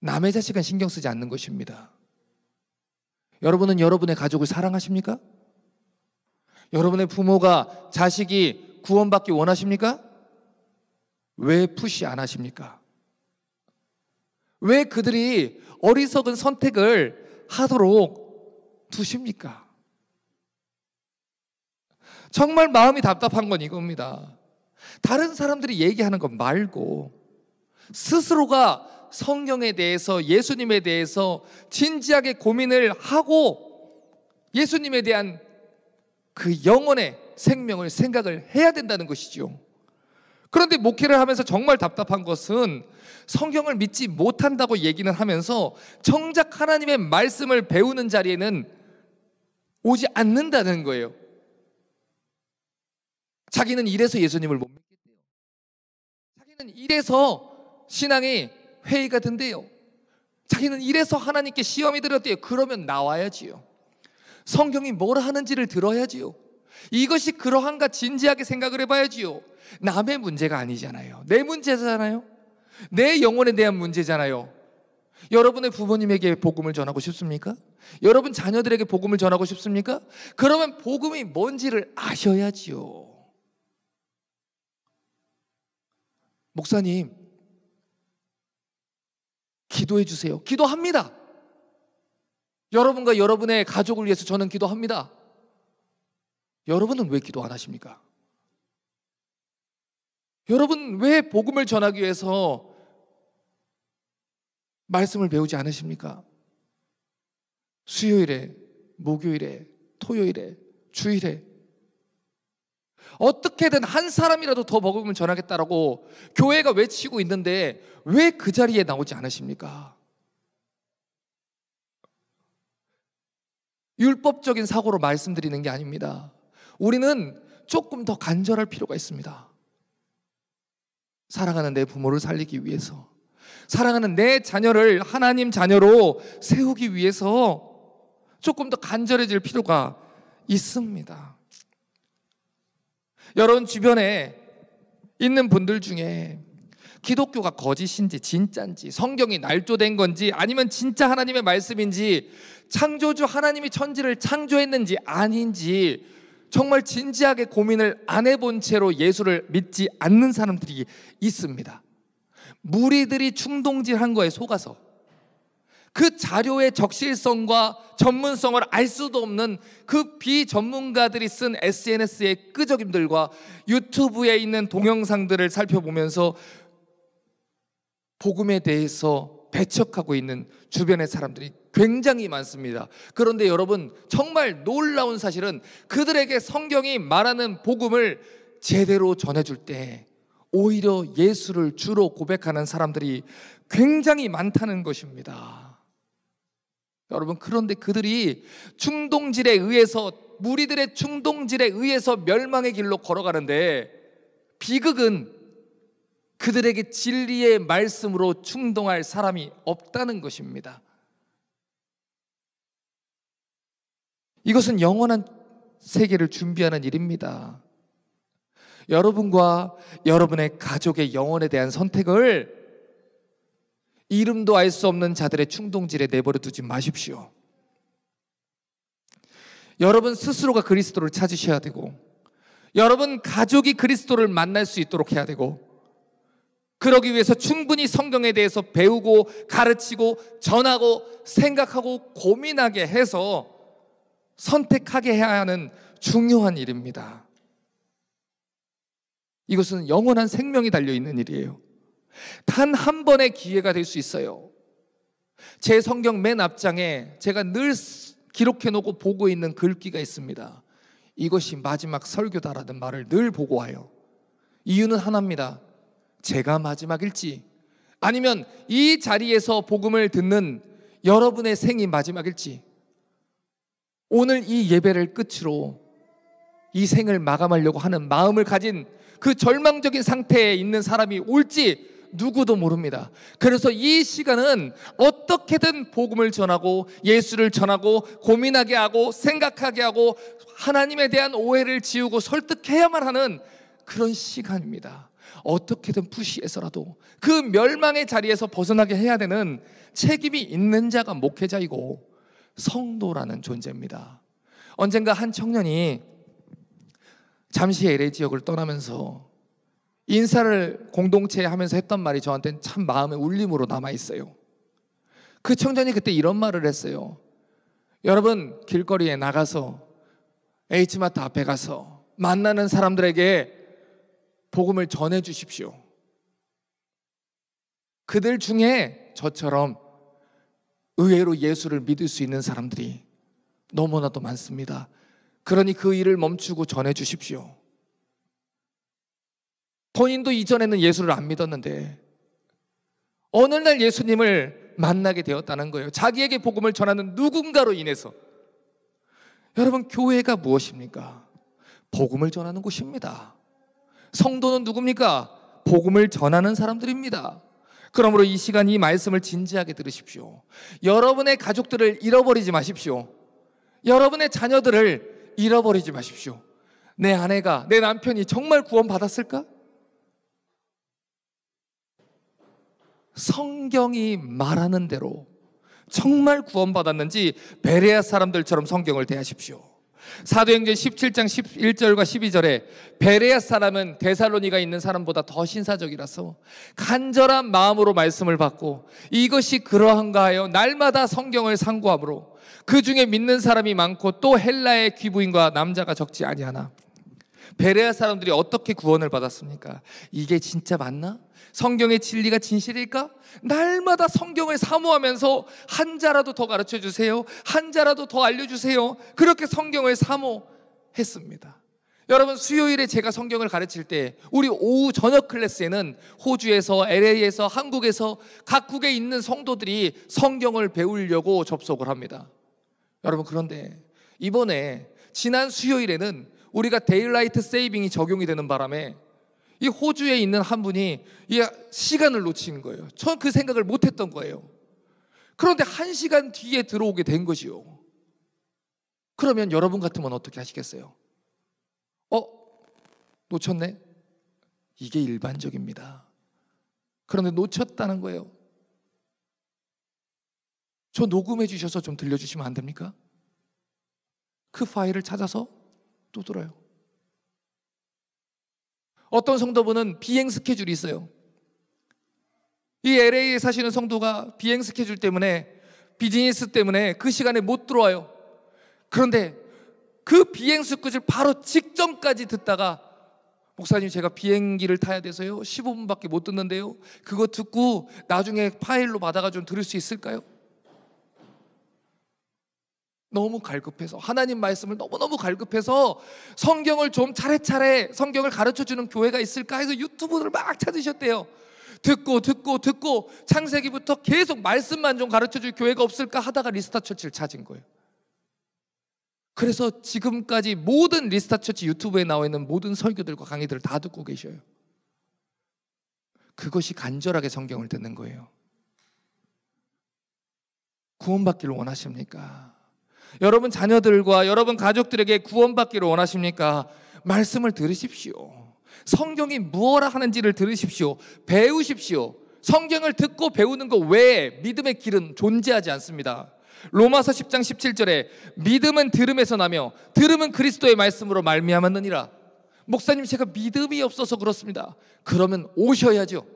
남의 자식은 신경 쓰지 않는 것입니다. 여러분은 여러분의 가족을 사랑하십니까? 여러분의 부모가 자식이 구원받기 원하십니까? 왜 푸시 안 하십니까? 왜 그들이 어리석은 선택을 하도록 두십니까? 정말 마음이 답답한 건 이겁니다. 다른 사람들이 얘기하는 것 말고 스스로가 성경에 대해서, 예수님에 대해서 진지하게 고민을 하고 예수님에 대한 그 영혼의 생명을 생각을 해야 된다는 것이죠. 그런데 목회를 하면서 정말 답답한 것은 성경을 믿지 못한다고 얘기는 하면서 정작 하나님의 말씀을 배우는 자리에는 오지 않는다는 거예요. 자기는 이래서 예수님을 못 믿겠대요. 자기는 이래서 신앙이 회의가 된대요. 자기는 이래서 하나님께 시험이 들었대요. 그러면 나와야지요. 성경이 뭘 하는지를 들어야지요. 이것이 그러한가 진지하게 생각을 해봐야지요. 남의 문제가 아니잖아요. 내 문제잖아요. 내 영혼에 대한 문제잖아요. 여러분의 부모님에게 복음을 전하고 싶습니까? 여러분 자녀들에게 복음을 전하고 싶습니까? 그러면 복음이 뭔지를 아셔야지요. 목사님, 기도해 주세요. 기도합니다. 여러분과 여러분의 가족을 위해서 저는 기도합니다. 여러분은 왜 기도 안 하십니까? 여러분 왜 복음을 전하기 위해서 말씀을 배우지 않으십니까? 수요일에, 목요일에, 토요일에, 주일에 어떻게든 한 사람이라도 더 복음을 전하겠다라고 교회가 외치고 있는데 왜 그 자리에 나오지 않으십니까? 율법적인 사고로 말씀드리는 게 아닙니다. 우리는 조금 더 간절할 필요가 있습니다. 사랑하는 내 부모를 살리기 위해서, 사랑하는 내 자녀를 하나님 자녀로 세우기 위해서 조금 더 간절해질 필요가 있습니다. 여러분 주변에 있는 분들 중에 기독교가 거짓인지 진짜인지, 성경이 날조된 건지, 아니면 진짜 하나님의 말씀인지, 창조주 하나님이 천지를 창조했는지 아닌지 정말 진지하게 고민을 안 해본 채로 예수를 믿지 않는 사람들이 있습니다. 무리들이 충동질한 거에 속아서 그 자료의 적실성과 전문성을 알 수도 없는 그 비전문가들이 쓴 SNS의 끄적임들과 유튜브에 있는 동영상들을 살펴보면서 복음에 대해서 배척하고 있는 주변의 사람들이 굉장히 많습니다. 그런데 여러분, 정말 놀라운 사실은 그들에게 성경이 말하는 복음을 제대로 전해줄 때 오히려 예수를 주로 고백하는 사람들이 굉장히 많다는 것입니다. 여러분, 그런데 그들이 충동질에 의해서, 무리들의 충동질에 의해서 멸망의 길로 걸어가는데, 비극은 그들에게 진리의 말씀으로 충동할 사람이 없다는 것입니다. 이것은 영원한 세계를 준비하는 일입니다. 여러분과 여러분의 가족의 영혼에 대한 선택을 이름도 알 수 없는 자들의 충동질에 내버려 두지 마십시오. 여러분 스스로가 그리스도를 찾으셔야 되고, 여러분 가족이 그리스도를 만날 수 있도록 해야 되고, 그러기 위해서 충분히 성경에 대해서 배우고 가르치고 전하고 생각하고 고민하게 해서 선택하게 해야 하는 중요한 일입니다. 이것은 영원한 생명이 달려있는 일이에요. 단 한 번의 기회가 될 수 있어요. 제 성경 맨 앞장에 제가 늘 기록해놓고 보고 있는 글귀가 있습니다. 이것이 마지막 설교다라는 말을 늘 보고 와요. 이유는 하나입니다. 제가 마지막일지, 아니면 이 자리에서 복음을 듣는 여러분의 생이 마지막일지, 오늘 이 예배를 끝으로 이 생을 마감하려고 하는 마음을 가진 그 절망적인 상태에 있는 사람이 올지 누구도 모릅니다. 그래서 이 시간은 어떻게든 복음을 전하고 예수를 전하고 고민하게 하고 생각하게 하고 하나님에 대한 오해를 지우고 설득해야만 하는 그런 시간입니다. 어떻게든 푸시해서라도 그 멸망의 자리에서 벗어나게 해야 되는 책임이 있는 자가 목회자이고 성도라는 존재입니다. 언젠가 한 청년이 잠시 LA 지역을 떠나면서 인사를 공동체에 하면서 했던 말이 저한테는 참 마음의 울림으로 남아있어요. 그 청년이 그때 이런 말을 했어요. 여러분, 길거리에 나가서 H마트 앞에 가서 만나는 사람들에게 복음을 전해 주십시오. 그들 중에 저처럼 의외로 예수를 믿을 수 있는 사람들이 너무나도 많습니다. 그러니 그 일을 멈추고 전해 주십시오. 본인도 이전에는 예수를 안 믿었는데 어느 날 예수님을 만나게 되었다는 거예요. 자기에게 복음을 전하는 누군가로 인해서. 여러분, 교회가 무엇입니까? 복음을 전하는 곳입니다. 성도는 누굽니까? 복음을 전하는 사람들입니다. 그러므로 이 시간 이 말씀을 진지하게 들으십시오. 여러분의 가족들을 잃어버리지 마십시오. 여러분의 자녀들을 잃어버리지 마십시오. 내 아내가, 내 남편이 정말 구원받았을까? 성경이 말하는 대로 정말 구원받았는지 베레아 사람들처럼 성경을 대하십시오. 사도행전 17장 11절과 12절에 베레아 사람은 데살로니가 있는 사람보다 더 신사적이라서 간절한 마음으로 말씀을 받고 이것이 그러한가 하여 날마다 성경을 상고하므로 그 중에 믿는 사람이 많고 또 헬라의 귀부인과 남자가 적지 아니하나. 베레아 사람들이 어떻게 구원을 받았습니까? 이게 진짜 맞나? 성경의 진리가 진실일까? 날마다 성경을 사모하면서 한 자라도 더 가르쳐 주세요, 한 자라도 더 알려주세요. 그렇게 성경을 사모했습니다. 여러분, 수요일에 제가 성경을 가르칠 때 우리 오후 저녁 클래스에는 호주에서, LA에서, 한국에서 각국에 있는 성도들이 성경을 배우려고 접속을 합니다. 여러분, 그런데 이번에 지난 수요일에는 우리가 데일라이트 세이빙이 적용이 되는 바람에 이 호주에 있는 한 분이 이 시간을 놓친 거예요. 전 그 생각을 못했던 거예요. 그런데 1시간 뒤에 들어오게 된 것이요. 그러면 여러분 같으면 어떻게 하시겠어요? 놓쳤네? 이게 일반적입니다. 그런데 놓쳤다는 거예요. 저 녹음해 주셔서 좀 들려주시면 안 됩니까? 그 파일을 찾아서 또 들어요. 어떤 성도분은 비행 스케줄이 있어요. 이 LA에 사시는 성도가 비행 스케줄 때문에, 비즈니스 때문에 그 시간에 못 들어와요. 그런데 그 비행 스케줄 바로 직전까지 듣다가, 목사님 제가 비행기를 타야 돼서요 15분밖에 못 듣는데요, 그거 듣고 나중에 파일로 받아가지고 들을 수 있을까요? 너무 갈급해서, 하나님 말씀을 너무너무 갈급해서 성경을 좀 차례차례 성경을 가르쳐주는 교회가 있을까 해서 유튜브를 막 찾으셨대요. 듣고 창세기부터 계속 말씀만 좀 가르쳐줄 교회가 없을까 하다가 리스타 처치를 찾은 거예요. 그래서 지금까지 모든 리스타 처치 유튜브에 나와 있는 모든 설교들과 강의들을 다 듣고 계셔요. 그것이 간절하게 성경을 듣는 거예요. 구원받기를 원하십니까? 여러분 자녀들과 여러분 가족들에게 구원받기를 원하십니까? 말씀을 들으십시오. 성경이 무엇라 하는지를 들으십시오. 배우십시오. 성경을 듣고 배우는 것 외에 믿음의 길은 존재하지 않습니다. 로마서 10장 17절에 믿음은 들음에서 나며 들음은 그리스도의 말씀으로 말미암았느니라. 목사님 제가 믿음이 없어서 그렇습니다. 그러면 오셔야죠.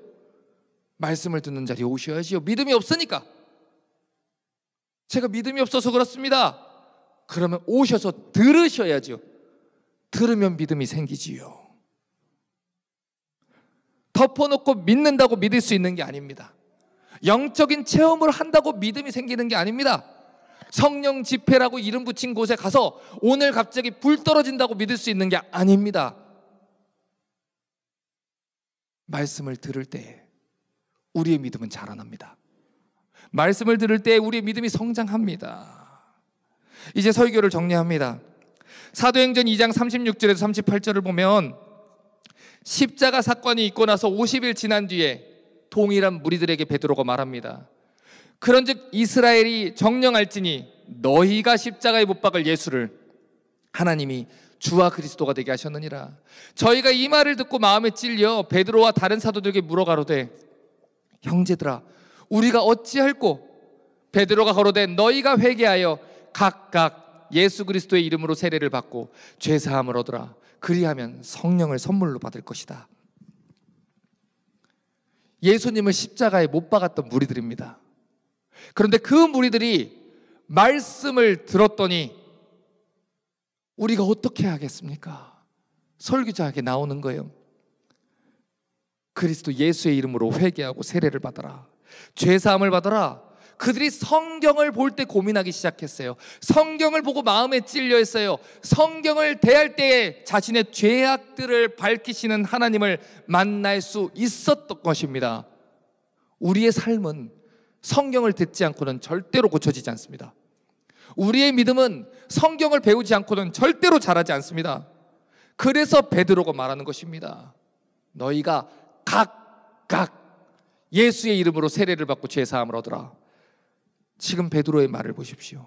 말씀을 듣는 자리에 오셔야지요. 믿음이 없으니까. 제가 믿음이 없어서 그렇습니다. 그러면 오셔서 들으셔야죠. 들으면 믿음이 생기지요. 덮어놓고 믿는다고 믿을 수 있는 게 아닙니다. 영적인 체험을 한다고 믿음이 생기는 게 아닙니다. 성령 집회라고 이름 붙인 곳에 가서 오늘 갑자기 불 떨어진다고 믿을 수 있는 게 아닙니다. 말씀을 들을 때 우리의 믿음은 자라납니다. 말씀을 들을 때 우리의 믿음이 성장합니다. 이제 설교를 정리합니다. 사도행전 2장 36절에서 38절을 보면 십자가 사건이 있고 나서 50일 지난 뒤에 동일한 무리들에게 베드로가 말합니다. 그런즉 이스라엘이 정령할지니 너희가 십자가에 못 박을 예수를 하나님이 주와 그리스도가 되게 하셨느니라. 저희가 이 말을 듣고 마음에 찔려 베드로와 다른 사도들에게 물어가로되 형제들아 우리가 어찌할꼬? 베드로가 거로되 너희가 회개하여 각각 예수 그리스도의 이름으로 세례를 받고 죄사함을 얻으라. 그리하면 성령을 선물로 받을 것이다. 예수님을 십자가에 못 박았던 무리들입니다. 그런데 그 무리들이 말씀을 들었더니 우리가 어떻게 하겠습니까? 설교자에게 나오는 거예요. 그리스도 예수의 이름으로 회개하고 세례를 받아라. 죄사함을 받아라. 그들이 성경을 볼 때 고민하기 시작했어요. 성경을 보고 마음에 찔려 했어요. 성경을 대할 때에 자신의 죄악들을 밝히시는 하나님을 만날 수 있었던 것입니다. 우리의 삶은 성경을 듣지 않고는 절대로 고쳐지지 않습니다. 우리의 믿음은 성경을 배우지 않고는 절대로 자라지 않습니다. 그래서 베드로가 말하는 것입니다. 너희가 각각 예수의 이름으로 세례를 받고 죄사함을 얻으라. 지금 베드로의 말을 보십시오.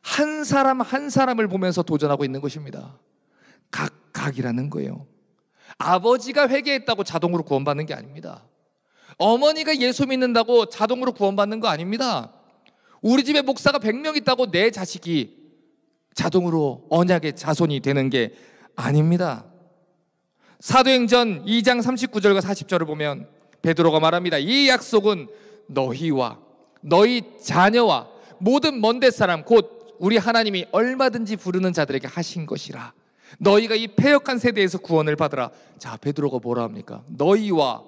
한 사람 한 사람을 보면서 도전하고 있는 것입니다. 각각이라는 거예요. 아버지가 회개했다고 자동으로 구원받는 게 아닙니다. 어머니가 예수 믿는다고 자동으로 구원받는 거 아닙니다. 우리 집에 목사가 100명 있다고 내 자식이 자동으로 언약의 자손이 되는 게 아닙니다. 사도행전 2장 39절과 40절을 보면 베드로가 말합니다. 이 약속은 너희와 너희 자녀와 모든 먼데 사람 곧 우리 하나님이 얼마든지 부르는 자들에게 하신 것이라. 너희가 이 패역한 세대에서 구원을 받으라. 자, 베드로가 뭐라 합니까? 너희와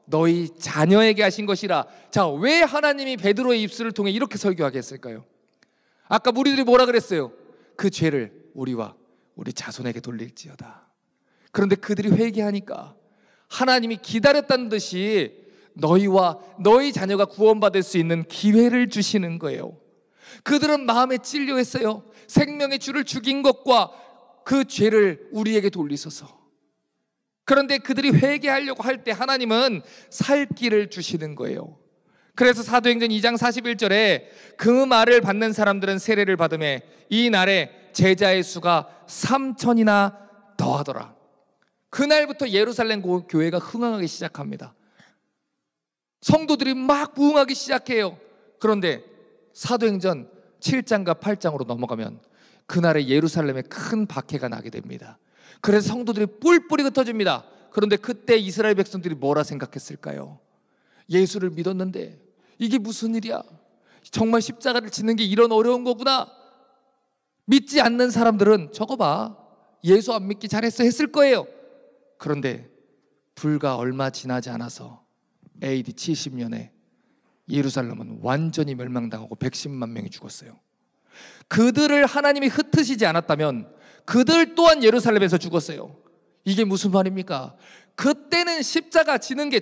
너희 자녀에게 하신 것이라. 자, 왜 하나님이 베드로의 입술을 통해 이렇게 설교하게 했을까요? 아까 무리들이 뭐라 그랬어요? 그 죄를 우리와 우리 자손에게 돌릴지어다. 그런데 그들이 회개하니까 하나님이 기다렸다는 듯이 너희와 너희 자녀가 구원받을 수 있는 기회를 주시는 거예요. 그들은 마음에 찔려 했어요. 생명의 주를 죽인 것과 그 죄를 우리에게 돌리소서. 그런데 그들이 회개하려고 할 때 하나님은 살 길을 주시는 거예요. 그래서 사도행전 2장 41절에 그 말을 받는 사람들은 세례를 받음에 이 날에 제자의 수가 3,000이나 더하더라. 그날부터 예루살렘 교회가 흥황하기 시작합니다. 성도들이 막 부흥하기 시작해요. 그런데 사도행전 7장과 8장으로 넘어가면 그날에 예루살렘에 큰 박해가 나게 됩니다. 그래서 성도들이 뿔뿔이 흩어집니다. 그런데 그때 이스라엘 백성들이 뭐라 생각했을까요? 예수를 믿었는데 이게 무슨 일이야? 정말 십자가를 지는 게 이런 어려운 거구나. 믿지 않는 사람들은 저거 봐, 예수 안 믿기 잘했어 했을 거예요. 그런데 불과 얼마 지나지 않아서 AD 70년에 예루살렘은 완전히 멸망당하고 110만 명이 죽었어요. 그들을 하나님이 흩으시지 않았다면 그들 또한 예루살렘에서 죽었어요. 이게 무슨 말입니까? 그때는 십자가 지는 게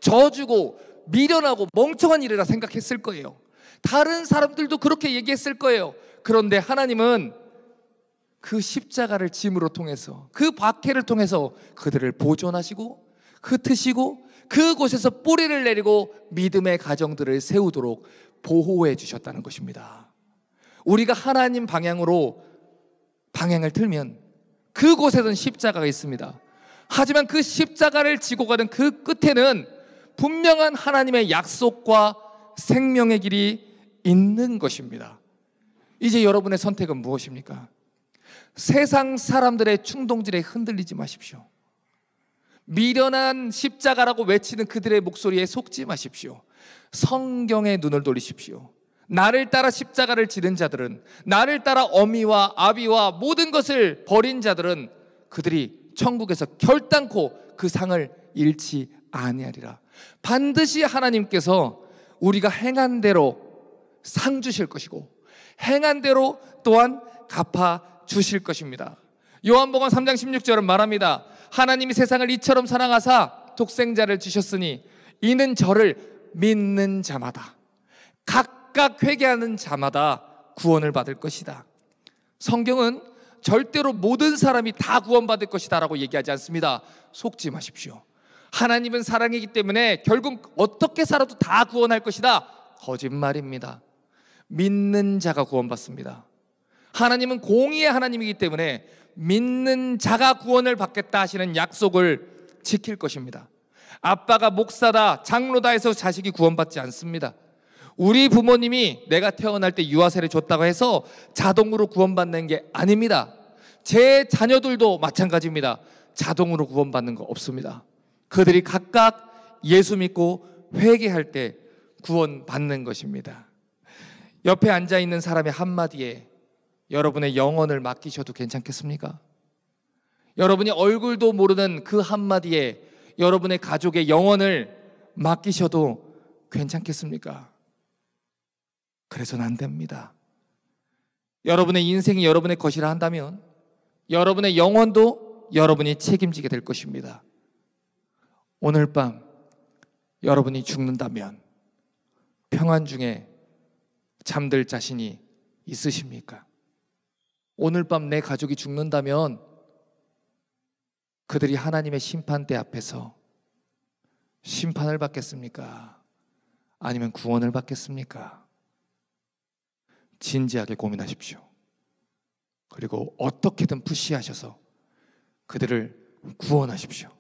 저주고 미련하고 멍청한 일이라 생각했을 거예요. 다른 사람들도 그렇게 얘기했을 거예요. 그런데 하나님은 그 십자가를 짐으로 통해서, 그 박해를 통해서 그들을 보존하시고 흩으시고 그곳에서 뿌리를 내리고 믿음의 가정들을 세우도록 보호해 주셨다는 것입니다. 우리가 하나님 방향으로 방향을 틀면 그곳에는 십자가가 있습니다. 하지만 그 십자가를 지고 가는 그 끝에는 분명한 하나님의 약속과 생명의 길이 있는 것입니다. 이제 여러분의 선택은 무엇입니까? 세상 사람들의 충동질에 흔들리지 마십시오. 미련한 십자가라고 외치는 그들의 목소리에 속지 마십시오. 성경에 눈을 돌리십시오. 나를 따라 십자가를 지는 자들은, 나를 따라 어미와 아비와 모든 것을 버린 자들은 그들이 천국에서 결단코 그 상을 잃지 아니하리라. 반드시 하나님께서 우리가 행한 대로 상 주실 것이고 행한 대로 또한 갚아 주실 것입니다. 요한복음 3장 16절은 말합니다. 하나님이 세상을 이처럼 사랑하사 독생자를 주셨으니 이는 저를 믿는 자마다, 각각 회개하는 자마다 구원을 받을 것이다. 성경은 절대로 모든 사람이 다 구원받을 것이다 라고 얘기하지 않습니다. 속지 마십시오. 하나님은 사랑이기 때문에 결국 어떻게 살아도 다 구원할 것이다. 거짓말입니다. 믿는 자가 구원받습니다. 하나님은 공의의 하나님이기 때문에 믿는 자가 구원을 받겠다 하시는 약속을 지킬 것입니다. 아빠가 목사다, 장로다 해서 자식이 구원받지 않습니다. 우리 부모님이 내가 태어날 때 유아세를 줬다고 해서 자동으로 구원받는 게 아닙니다. 제 자녀들도 마찬가지입니다. 자동으로 구원받는 거 없습니다. 그들이 각각 예수 믿고 회개할 때 구원받는 것입니다. 옆에 앉아있는 사람의 한마디에 여러분의 영혼을 맡기셔도 괜찮겠습니까? 여러분이 얼굴도 모르는 그 한마디에 여러분의 가족의 영혼을 맡기셔도 괜찮겠습니까? 그래서는 안 됩니다. 여러분의 인생이 여러분의 것이라 한다면 여러분의 영혼도 여러분이 책임지게 될 것입니다. 오늘 밤 여러분이 죽는다면 평안 중에 잠들 자신이 있으십니까? 오늘 밤 내 가족이 죽는다면 그들이 하나님의 심판대 앞에서 심판을 받겠습니까? 아니면 구원을 받겠습니까? 진지하게 고민하십시오. 그리고 어떻게든 푸시하셔서 그들을 구원하십시오.